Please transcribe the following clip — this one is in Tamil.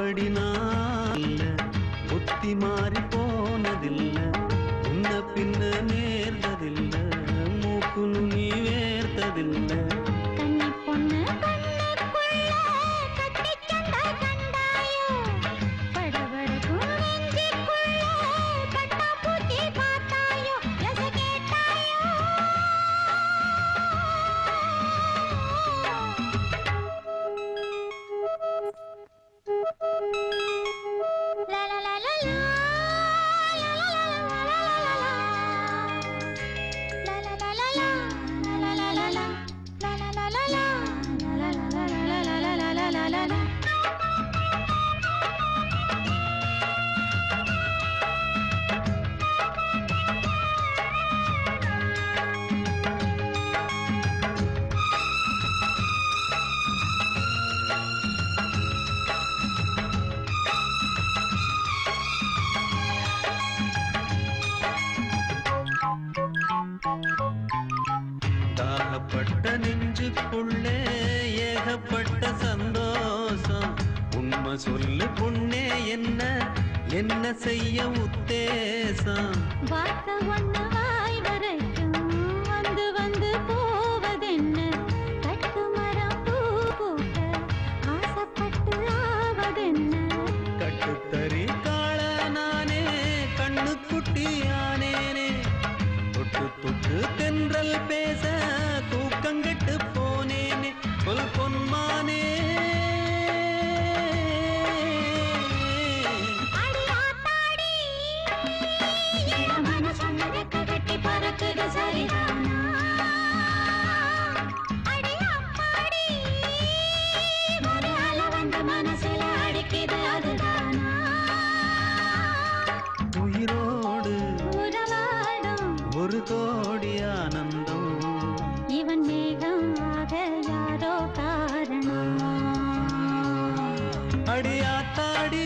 அப்படி நான் புத்தி மாறி போனதில்ல உன்ன பின்ன நேர்ந்ததில்ல மூக்கு நுனி வேர்த்ததில்ல கண்ணி பொண்ணு கண்ணுக்குள்ள கட்டி கண்டா கண்டாயோ படபடக்கும் நெஞ்சுக்குள்ள பட்டா பூச்சி பார்த்தாயோ எச கேட்டாயோ la la la la la தாகப்பட்ட நெஞ்சுக்குள்ளே ஏகப்பட்ட சந்தோஷம் உண்மை சொல்லு பொண்ணே என்ன என்ன செய்ய உத்தேசம் வார்த்தை ஒண்ணு வாய் வரைக்கும் வந்து வந்து போவதென்ன கட்டு மரம் பூ பூக்க ஆசைப்பட்டு ஆவதென்ன கட்டுத்தறி காள நானே கண்ணு குட்டியானேனே தொட்டு தொட்டு தென்றல் பேச தூக்கங்கெட்டு போனேனே சொல் பொன்மானே கட்டி பறக்குது சரிதானா அடி அப்பாடி ஒரு அலை வந்து மனசுல அடிக்குது அதுதானா உயிரோடு உறவாடும் ஒரு கோடி ஆனந்தம் இவன் மேகம் ஆக யாரோ காரணம் அடியாத்தாடி